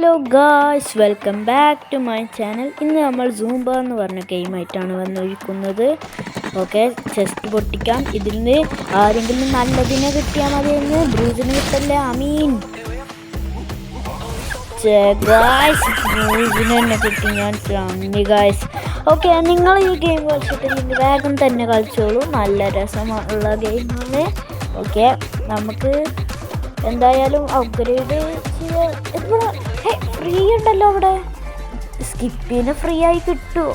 Hello guys, welcome back to my channel. ഇന്ന് നമ്മൾ Zumba എന്ന് പറഞ്ഞ ഗെയിമായിട്ടാണ് വന്നിരിക്കുന്നത്. ഓക്കെ, ചെസ്റ്റ് പൊട്ടിക്കാം. ഇതിൽ നിന്ന് ആരെങ്കിലും നല്ലതിനെ കിട്ടിയാൽ മതി. എന്ന് ബ്രൂസിന് കിട്ടല്ലേ? അമീൻ ബ്രൂസിന് തന്നെ കിട്ടി. ഞാൻ ഗായ്സ്. ഓക്കെ, നിങ്ങൾ ഈ ഗെയിം കളിച്ചിട്ടില്ലെങ്കിൽ വേഗം തന്നെ കളിച്ചോളൂ. നല്ല രസമുള്ള ഗെയിമാണ്. ഓക്കെ, നമുക്ക് എന്തായാലും അപ്ഗ്രേഡ് ഫ്രീ ഉണ്ടല്ലോ അവിടെ. സ്കിപ്പിന് ഫ്രീ ആയി കിട്ടുമോ?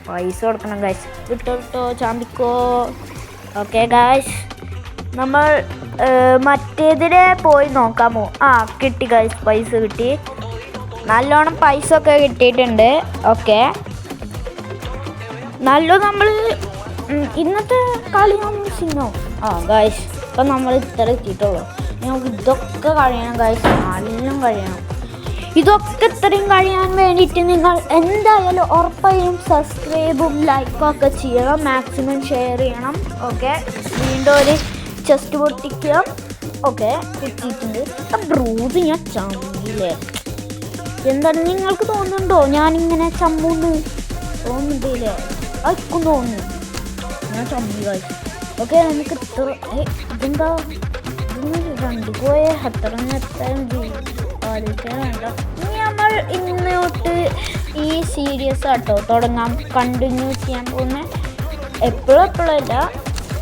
പൈസ കൊടുക്കണം ഗായ്സ്. കിട്ടോ ചാമ്പിക്കോ. ഓക്കെ ഗായ്സ്, നമ്മൾ മറ്റേതിനെ പോയി നോക്കാമോ? കിട്ടി ഗായ്സ്, പൈസ കിട്ടി. നല്ലോണം പൈസ ഒക്കെ കിട്ടിയിട്ടുണ്ട്. ഓക്കെ, നമ്മൾ ഇന്നത്തെ കളി സിനോ ഗായ്സ്. ഇപ്പം നമ്മൾ ഇത്ര എത്തിയിട്ടുള്ളൂ. നമുക്ക് ഇതൊക്കെ കഴിയണം ഗായ്സ്, എല്ലാം കഴിയണം. ഇതൊക്കെ ഇത്രയും കഴിയാൻ വേണ്ടിയിട്ട് നിങ്ങൾ എന്തായാലും ഉറപ്പായും സബ്സ്ക്രൈബും ലൈക്കും ഒക്കെ ചെയ്യണം. മാക്സിമം ഷെയർ ചെയ്യണം. ഓക്കെ, വീണ്ടും ഒരു ചെസ്റ്റ് പൊട്ടിക്കുക. ഓക്കെ, കിട്ടിയിട്ടുണ്ട്. ബ്രൂസ് ഞാൻ ചമ്മില്ലേ? എന്താണ് നിങ്ങൾക്ക് തോന്നുന്നുണ്ടോ ഞാനിങ്ങനെ ചമ്മൂന്ന്? തോന്നുന്നുണ്ടല്ലേ? അയക്കും തോന്നുന്നു ഞാൻ ചമ്മി ഗായ്സ്. ഓക്കെ, നമുക്ക് ഇത്ര ഇതെന്താ രണ്ടു പോയ അത്രയും വേണ്ട. ഇനി നമ്മൾ ഇന്നോട്ട് ഈ സീരീസ് ആട്ടോ തുടങ്ങാൻ കണ്ടിന്യൂ ചെയ്യാൻ പോകുന്നത്. എപ്പോഴല്ല,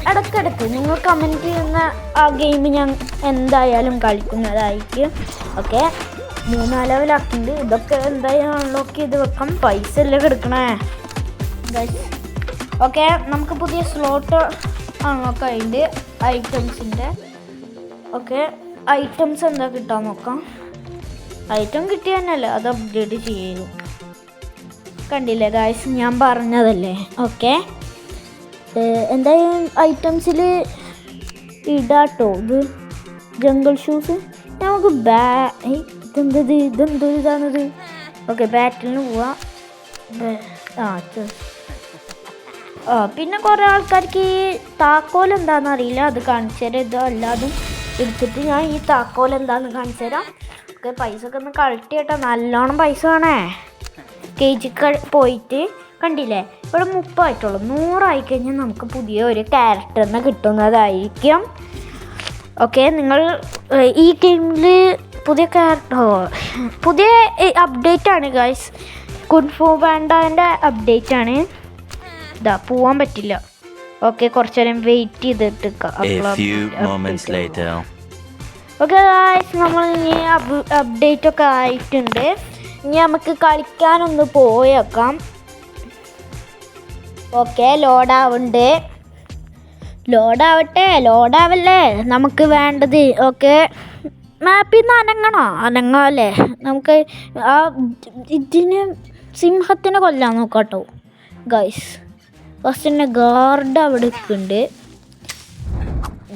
ഇടയ്ക്കിടയ്ക്ക് നിങ്ങൾ കമൻറ്റ് ചെയ്യുന്ന ആ ഗെയിം ഞാൻ എന്തായാലും കളിക്കുന്നതായിരിക്കും. ഓക്കെ, 3 ലെവലാക്കിണ്ട്. ഇതൊക്കെ എന്തായാലും അൺലോക്ക് ചെയ്ത് വെക്കാം. പൈസ എല്ലാം കിടക്കണേ ഗൈസ്. ഓക്കെ, നമുക്ക് പുതിയ സ്ലോട്ട് അൺലോക്ക് ആയിട്ട് ഐറ്റംസിൻ്റെ. ഓക്കെ, ഐറ്റംസ് എന്താ കിട്ടാൻ നോക്കാം. ഐറ്റം കിട്ടിയ തന്നെയല്ലേ അത് അപ്ഗ്രേഡ് ചെയ്തു. കണ്ടില്ലേ ഗായ്സ്, ഞാൻ പറഞ്ഞതല്ലേ. ഓക്കെ, എന്തായാലും ഐറ്റംസിൽ ഇടാട്ടോ. ഇത് ജംഗിൾ ഷൂസ്. നമുക്ക് ഇതെന്തൊരിതാണത്. ഓക്കെ, ബാറ്റിലിന് പോവാം. പിന്നെ കുറേ ആൾക്കാർക്ക് ഈ താക്കോൽ എന്താണെന്ന് അറിയില്ല. അത് കാണിച്ചു തരാം. ഇതല്ലാതും എടുത്തിട്ട് ഞാൻ ഈ താക്കോൽ എന്താണെന്ന് കാണിച്ചു തരാം. ഓക്കെ, പൈസ ഒക്കെ ഒന്ന് കളക്ട് ചെയ്യട്ടെ. നല്ലോണം പൈസ വേണേ. കേജിക്ക് പോയിട്ട് കണ്ടില്ലേ, ഇവിടെ 30 ആയിട്ടുള്ളൂ. 100 ആയിക്കഴിഞ്ഞാൽ നമുക്ക് പുതിയ ഒരു ക്യാരക്ടറിനെ കിട്ടുന്നതായിരിക്കും. ഓക്കെ, നിങ്ങൾ ഈ ഗെയിമിൽ പുതിയ പുതിയ അപ്ഡേറ്റ് ആണ് ഗൈസ്. കുൻഫു പാൻഡാൻ്റെ അപ്ഡേറ്റ് ആണ്. ഇതാ പോവാൻ പറ്റില്ല. ഓക്കെ, കുറച്ചു നേരം വെയിറ്റ് ചെയ്തിട്ട്. ഓക്കെ ഗായ്സ്, നമ്മൾ ഇനി അപ്ഡേറ്റ് ഒക്കെ ആയിട്ടുണ്ട്. ഇനി നമുക്ക് കളിക്കാനൊന്ന് പോയേക്കാം. ഓക്കെ, ലോഡാവല്ലേ നമുക്ക് വേണ്ടത്. ഓക്കെ, മാപ്പിൽ നിന്ന് അനങ്ങാല്ലേ? നമുക്ക് ആ ഇതിന് സിംഹത്തിനെ കൊല്ലാൻ നോക്കാട്ടോ ഗൈസ്. ഫസ്റ്റ് തന്നെ ഗാർഡ് അവിടെ ഉണ്ട്.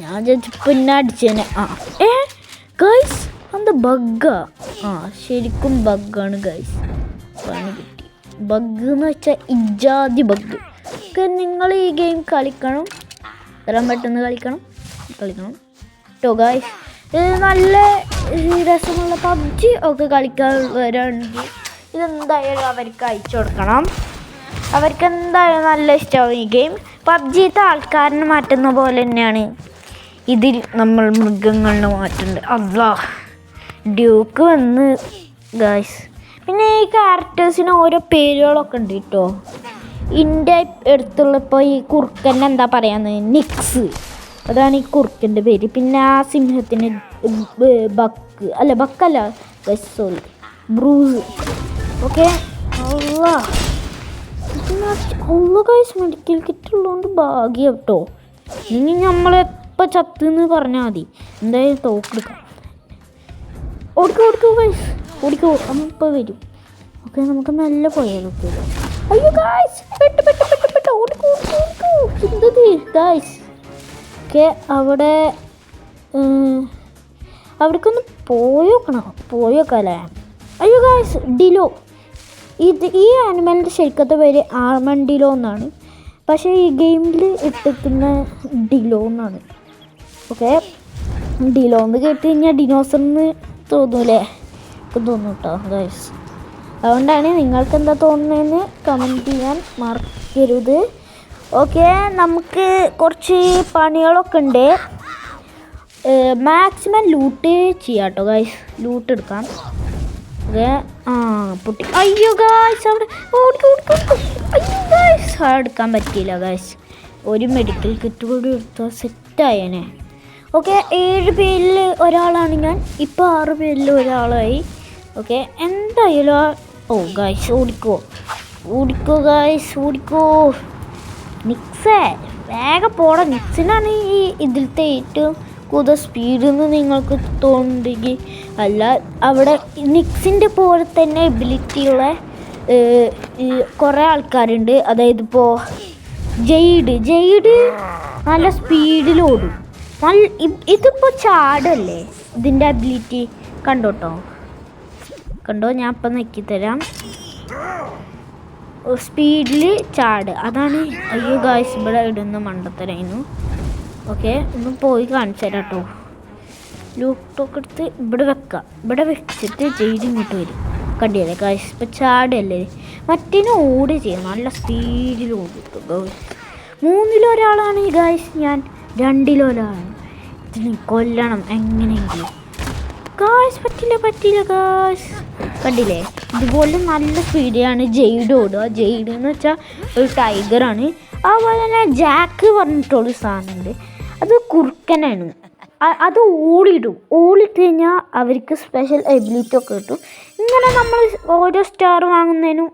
ഞാൻ പിന്നെ അടിച്ചേനെ. ഗൈസ്, എന്താ ബഗ്ഗാ? ശരിക്കും ബഗ്ഗാണ് ഗൈസ്. പണി കിട്ടി. ബഗ് എന്ന് വെച്ചാൽ ഇജാതി ബഗ്. നിങ്ങൾ ഈ ഗെയിം കളിക്കണം, എത്രയും പെട്ടെന്ന് കളിക്കണം കേട്ടോ ഗൈസ്. ഇത് നല്ല രസമുള്ള പബ്ജി ഒക്കെ കളിക്കാനുള്ളവരാണെങ്കിൽ ഇതെന്തായാലും അവർക്ക് അയച്ചു കൊടുക്കണം. അവർക്ക് എന്തായാലും നല്ല ഇഷ്ടമാവും ഈ ഗെയിം. പബ്ജിത്തെ ആൾക്കാരിനെ മാറ്റുന്ന പോലെ തന്നെയാണ് ഇതിൽ നമ്മൾ മൃഗങ്ങളിനെ മാറ്റുന്നുണ്ട്. അല്ലാ, ഡ്യൂക്ക് വന്ന് ഗൈസ്. പിന്നെ ഈ ക്യാരക്ടേഴ്സിന് ഓരോ പേരുകളൊക്കെ ഉണ്ട് കേട്ടോ. ഇന്ത്യ അടുത്തുള്ള ഇപ്പോൾ ഈ കുറുക്കൻ്റെ എന്താ പറയാന്ന്, നിക്സ്, അതാണ് ഈ കുറുക്കൻ്റെ പേര്. പിന്നെ ആ സിംഹത്തിന് ബക്കല്ല sorry, Bruce. Okay, guys, medical kit ഉള്ളതുകൊണ്ട് ഭാഗ്യം കേട്ടോ. ഇനി നമ്മളെപ്പോൾ ചത്തെന്ന് പറഞ്ഞാൽ മതി, എന്തായാലും തോക്കെടുക്കാം. ഓടിക്കോ ഗൈസ്, ഓടിക്കോ, നമ്മളിപ്പോൾ വരും. ഓക്കെ, നമുക്ക് നല്ല പോയാലൊക്കെ. അയ്യോ ഗൈസ്, ഓടിക്കോ എന്തത് ഗൈസ്. ഓക്കെ, അവിടേക്കൊന്ന് പോയോക്കല്ലേ. അയ്യോ ഗൈസ്, ഡിലോ. ഈ ആനിമലിൻ്റെ ശരിക്കത്തെ പേര് ആർമൻഡിലോ എന്നാണ്. പക്ഷേ ഈ ഗെയിമിൽ ഇട്ടിരിക്കുന്ന ഡിലോ എന്നാണ്. ഓക്കെ, ഡിലോ എന്ന് കേട്ട് കഴിഞ്ഞാൽ ഡിനോസറിന് തോന്നൂലേ? എനിക്ക് തോന്നും കേട്ടോ ഗൈസ്. അതുകൊണ്ടാണ് നിങ്ങൾക്ക് എന്താ തോന്നുന്നതെന്ന് കമൻറ്റ് ചെയ്യാൻ മറക്കരുത്. ഓക്കെ, നമുക്ക് കുറച്ച് പണികളൊക്കെ ഉണ്ട്. മാക്സിമം ലൂട്ട് ചെയ്യാം കേട്ടോ ഗൈസ്. ലൂട്ട് എടുക്കാം. ഓക്കെ, പൊട്ടി. അയ്യോ ഗൈസ്, അവിടെ അയ്യോ ഗൈസ്, എടുക്കാൻ പറ്റിയില്ല ഗൈസ്. ഒരു മെഡിക്കൽ കിറ്റ് കൂടി എടുത്താൽ സെറ്റായേനെ. ഓക്കെ, 7 പേരിൽ ഒരാളാണ് ഞാൻ. ഇപ്പോൾ 6 പേരിൽ ഒരാളായി. ഓക്കെ, എന്തായാലും ഗൈസ് ഓടിക്കോ ഗൈസ്, ഓടിക്കോ. നിക്സേ വേഗം പോടാ. നിക്സിനാണ് ഈ ഇതിലത്തെ ഏറ്റവും കൂടുതൽ സ്പീഡെന്ന് നിങ്ങൾക്ക് തോന്നുന്നുണ്ടെങ്കിൽ. അല്ല, അവിടെ നിക്സിൻ്റെ പോലെ തന്നെ എബിലിറ്റിയുള്ള കുറേ ആൾക്കാരുണ്ട്. അതായത് ഇപ്പോൾ ജെയ്ഡ് നല്ല സ്പീഡിലോടും. ഇതിപ്പോൾ ചാടല്ലേ ഇതിൻ്റെ അബിലിറ്റി. കണ്ടോ, ഞാൻ ഇപ്പം നെക്കിത്തരാം. സ്പീഡിൽ ചാട്, അതാണ്. അയ്യോ ഗായ്സ്, ഇവിടെ ഇടുന്ന മണ്ടത്തരായിരുന്നു. ഓക്കെ, ഒന്ന് പോയി കാണിച്ചു തരാം കേട്ടോ. ലൂട്ടൊക്കെ എടുത്ത് ഇവിടെ വെക്കാം. ഇവിടെ വെച്ചിട്ട് ജെയ്ഡ് ഇങ്ങോട്ട് വരും. കണ്ടില്ലേ ഗായ്സ്, ഇപ്പം ചാടല്ലേ. മറ്റേനെ ഓടി ചെയ്യും, നല്ല സ്പീഡിൽ ഓടിക്കും ഗായ്സ്. 3-ൽ ഗായ്സ്, ഞാൻ 2-ൽ ഇതിന് കൊല്ലണം എങ്ങനെയെങ്കിലും ഗായ്സ്. പറ്റില്ല ഗായ്സ്. കണ്ടില്ലേ, ഇതുപോലെ നല്ല സ്പീഡിലാണ് ജെയ്ഡ് ഓടുക. ജെയ്ഡ് എന്ന് വെച്ചാൽ ഒരു ടൈഗറാണ്. അതുപോലെ തന്നെ ജാക്ക് പറഞ്ഞിട്ടുള്ളൊരു സാധനമുണ്ട്. അത് കുറുക്കനാണ്. അത് ഓടിയിട്ട് കഴിഞ്ഞാൽ അവർക്ക് സ്പെഷ്യൽ എബിലിറ്റി ഒക്കെ കിട്ടും. ഇങ്ങനെ നമ്മൾ ഓരോ സ്റ്റാർ വാങ്ങുന്നതിനും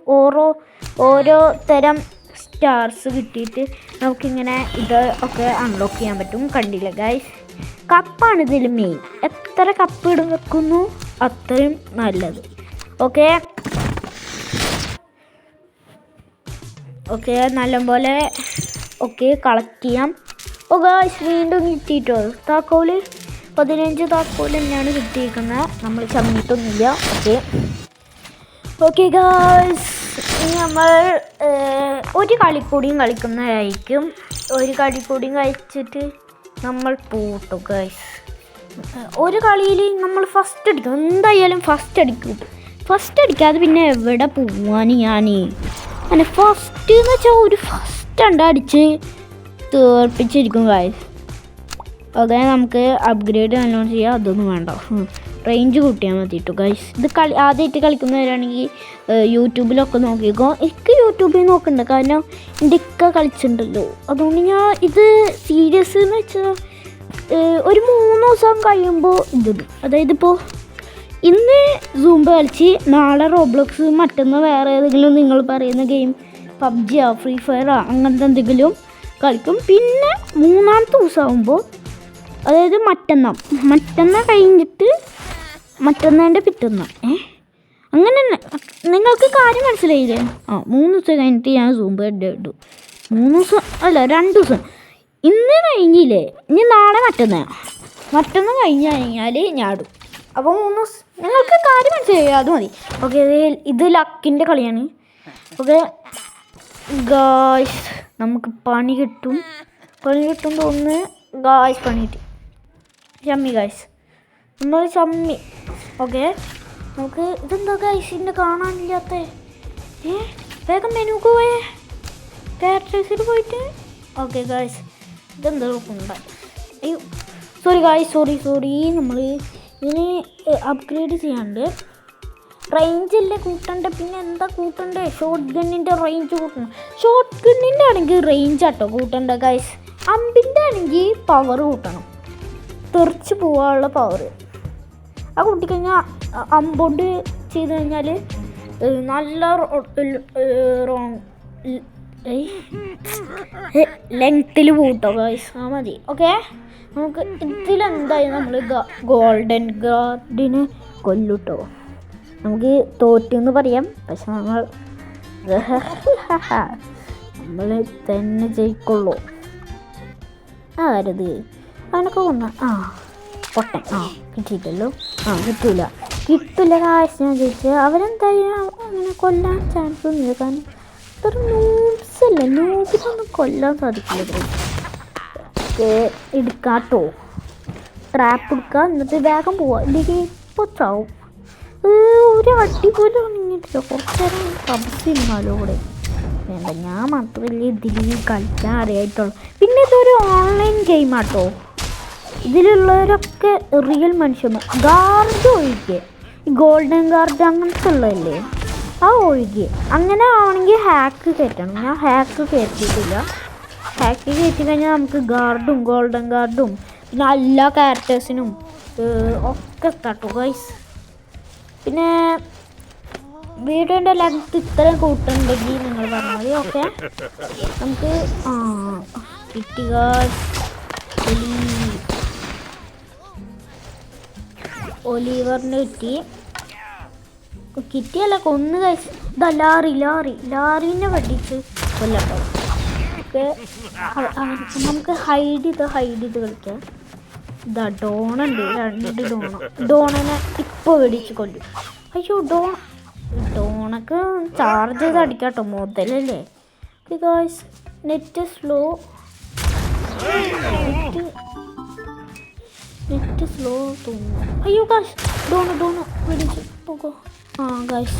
ഓരോ തരം സ്റ്റാർസ് കിട്ടിയിട്ട് നമുക്കിങ്ങനെ ഇത് ഒക്കെ അൺലോക്ക് ചെയ്യാൻ പറ്റും. കണ്ടില്ലേ ഗൈസ്, കപ്പാണ് ഇതിൽ മെയിൻ. എത്ര കപ്പ് വെക്കുന്നു അത്രയും നല്ലത്. ഓക്കെ, നല്ലപോലെ കളക്ട് ചെയ്യാം. ഗായ്സ്, വീണ്ടും കിട്ടിയിട്ടോ താക്കോല്. 15 താക്കോൽ തന്നെയാണ് കിട്ടിയിരിക്കുന്നത്. നമ്മൾ ചമ്മിട്ടൊന്നുമില്ല. ഓക്കെ ഗായ്സ്, ഇനി നമ്മൾ ഒരു കളിക്കൂടിയും കളിക്കുന്നതായിരിക്കും. ഒരു കളിക്കൂടിയും കഴിച്ചിട്ട് നമ്മൾ പോട്ടോ ഗായ്സ്. ഒരു കളിയിൽ നമ്മൾ ഫസ്റ്റ് അടിക്കും. എന്തായാലും ഫസ്റ്റ് അടിക്കും. ഫസ്റ്റ് അടിക്കാതെ പിന്നെ എവിടെ പോവാൻ ഞാൻ. അങ്ങനെ ഫസ്റ്റ് എന്ന് വെച്ചാൽ ഒരു ഫസ്റ്റ് അടിച്ച് തീർപ്പിച്ചിരിക്കും ഗായ്സ്. ഓക്കെ, നമുക്ക് അപ്ഗ്രേഡ് നല്ലോണം ചെയ്യാം. അതൊന്നും വേണ്ട, റേഞ്ച് കൂട്ടിയാൽ മതി കേട്ടോ ഗൈസ്. ഇത് ആദ്യമായിട്ട് കളിക്കുന്നവരാണെങ്കിൽ യൂട്യൂബിലൊക്കെ നോക്കിക്കോ. എനിക്ക് യൂട്യൂബിൽ നോക്കണ്ട, കാരണം എൻ്റെ ഇക്ക കളിച്ചിട്ടുണ്ടല്ലോ. അതുകൊണ്ട് ഞാൻ ഇത് സീരിയസ് എന്ന് വെച്ചാൽ ഒരു 3 ദിവസം കഴിയുമ്പോൾ ഇതിടും. അതായത് ഇപ്പോൾ ഇന്ന് സൂംബ കളിച്ച് നാളെ റോബ്ലോക്സ്, മറ്റന്ന് വേറെ ഏതെങ്കിലും നിങ്ങൾ പറയുന്ന ഗെയിം പബ്ജിയോ ഫ്രീ ഫയറോ അങ്ങനത്തെ എന്തെങ്കിലും കളിക്കും. പിന്നെ 3-ാമത്തെ ദിവസമാകുമ്പോൾ, അതായത് മറ്റന്നാൾ കഴിഞ്ഞിട്ട് മറ്റന്നേൻ്റെ പിറ്റന്ന അങ്ങനെ നിങ്ങൾക്ക് കാര്യം മനസ്സിലായില്ലേ? 3 ദിവസം കഴിഞ്ഞിട്ട് ഞാൻ സൂംബ ഇടും. 3 ദിവസം അല്ല, 2 ദിവസം. ഇന്ന് കഴിഞ്ഞില്ലേ, ഇനി നാളെ മറ്റന്ന് കഴിഞ്ഞ് കഴിഞ്ഞാൽ ഞാൻ ഇടും. അപ്പോൾ 3 ദിവസം നിങ്ങൾക്ക് കാര്യം മനസ്സിലായി, അത് മതി. ഓക്കെ, ഇത് ലക്കിൻ്റെ കളിയാണ്. ഓക്കെ ഗായ്സ്, നമുക്ക് പണി കിട്ടും തോന്നുന്നു ഗായ്സ്. പണി കിട്ടി. ചമ്മി ഗായ്സ്, നമ്മൾ ചമ്മി. ഓക്കെ, നമുക്ക് ഇതെന്താ ഗായ്സ് ഇന്നെ കാണാനില്ലാത്ത? വേഗം മെനുക്ക് പോയേ, ക്യാരക്ടേഴ്സിൽ പോയിട്ട്. ഓക്കെ ഗായ്സ്, ഇതെന്താ ഉണ്ടായി? അയ്യോ സോറി ഗായ്സ്, സോറി. നമ്മൾ ഇതിന് അപ്ഗ്രേഡ് ചെയ്യാണ്ട് റേഞ്ചല്ലേ കൂട്ടണ്ടേ. പിന്നെ എന്താ കൂട്ടണ്ടേ? ഷോർട്ട് ഗണ്ണിൻ്റെ റേഞ്ച് കൂട്ടണം. ഷോർട്ട് ഗണ്ണിൻ്റെ ആണെങ്കിൽ റേഞ്ച് ആട്ടോ കൂട്ടണ്ട ഗായ്സ്. അമ്പിൻ്റെ ആണെങ്കിൽ പവർ കൂട്ടണം, തെറിച്ച് പോകാനുള്ള പവർ. ആ കൂട്ടിക്കഴിഞ്ഞാൽ അമ്പോണ്ട് ചെയ്ത് കഴിഞ്ഞാൽ നല്ല ലെങ്ത്തിൽ കൂട്ടോ ഗായ്സ്. മതി. ഓക്കെ, നമുക്ക് ഇതിലെന്തായാലും നമ്മൾ ഗോൾഡൻ ഗാർഡിന് കൊല്ലുട്ടോ. നമുക്ക് തോറ്റെന്ന് പറയാം, പക്ഷെ നമ്മൾ തന്നെ ജയിക്കുള്ളൂ. ആരത് അവനൊക്കെ കൊന്ന പൊട്ടൻ. കിട്ടിയിട്ടല്ലോ. കിട്ടില്ല കാശ്. ഞാൻ ചോദിച്ചത് അവരെന്തായാലും അങ്ങനെ കൊല്ലാൻ ചാൻസ് ഒന്നുമില്ല, കാരണം ഇത്ര നൂബ്സിനൊന്നും കൊല്ലാൻ സാധിക്കില്ല. എടുക്കാട്ടോ, ട്രാപ്പ് എടുക്കുക, എന്നിട്ട് വേഗം പോവുക. ഇല്ലെങ്കിൽ ഇപ്പോൾ ചാവും. ഒരു അടിപൊളി ഉണങ്ങിയിട്ടില്ല. കുറച്ച് നേരം പബ്സിരുന്നാലോ കൂടെ വേണ്ട. ഞാൻ മാത്രമല്ല ഇതിൽ കളിക്കാൻ അറിയായിട്ടുള്ളൂ. പിന്നെ ഇതൊരു ഓൺലൈൻ ഗെയിമാട്ടോ. ഇതിലുള്ളവരൊക്കെ റിയൽ മനുഷ്യന്മാർ. ഗാർഡ് ഒഴികെ, ഗോൾഡൻ ഗാർഡ് അങ്ങനത്തെ ഉള്ളതല്ലേ, ആ ഒഴികെ. അങ്ങനെ ആണെങ്കിൽ ഹാക്ക് കയറ്റണം. ഞാൻ ഹാക്ക് കയറ്റിയിട്ടില്ല. ഹാക്ക് കയറ്റി കഴിഞ്ഞാൽ നമുക്ക് ഗാർഡും ഗോൾഡൻ ഗാർഡും പിന്നെ എല്ലാ ക്യാരക്ടേഴ്സിനും ഒക്കെ തട്ടു ഗൈസ്. പിന്നെ വീഡിയോൻ്റെ ലെങ്ത് ഇത്രയും കൂട്ടുന്നുണ്ടെങ്കിൽ നിങ്ങൾ പറഞ്ഞാൽ മതി. ഓക്കെ, നമുക്ക് കിട്ടി ഗൈസ്. ഒലിവറിന് കിട്ടിയല്ല കൊന്ന് ഗൈസ്. ഇതാ ലാറിനെ വെട്ടിച്ച് കൊല്ലട്ടോ. നമുക്ക് ഹൈഡ് ചെയ്ത് കളിക്കാം. ഇതാ ഡോണുണ്ട്, 2 ഡോണിനെ ഇപ്പോൾ വെടിച്ച് കൊല്ലും. അയ്യോ ഡോണൊക്കെ ചാർജ് ചെയ്ത് അടിക്കാട്ടോ, മുതലല്ലേ ഗായ്സ്. നെറ്റ് സ്ലോ തോന്നുന്നു. അയ്യോ ഗായ്സ് ഡോണ് വെടിച്ച് പോകോ. ഗായ്സ്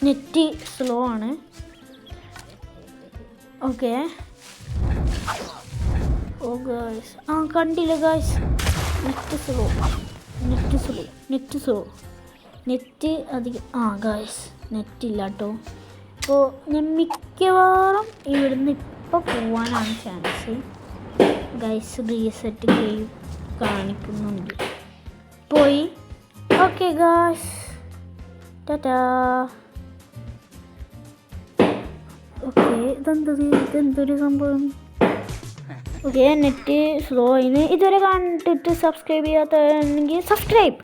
നെറ്റ് സ്ലോ ആണ്. ഓക്കെ ഗായ്സ് കണ്ടില്ല ഗായ്സ്. നെറ്റ് അധികം ഗായ്സ് നെറ്റ് ഇല്ല കേട്ടോ. അപ്പോൾ ഞാൻ മിക്കവാറും ഇവിടുന്ന് ഇപ്പോൾ പോവാനാണ് ചാൻസ് ഗായ്സ്. റീസെറ്റ് ഗെയിം കാണിക്കുന്നുണ്ട്. പോയി. Okay guys, Tata. ഓക്കെ ഇതെന്തൊരു സംഭവം. ഓക്കെ നെറ്റ് സ്ലോ ആയിന്. ഇതുവരെ കണ്ടിട്ട് സബ്സ്ക്രൈബ് ചെയ്യാത്തതെങ്കിൽ സബ്സ്ക്രൈബ്.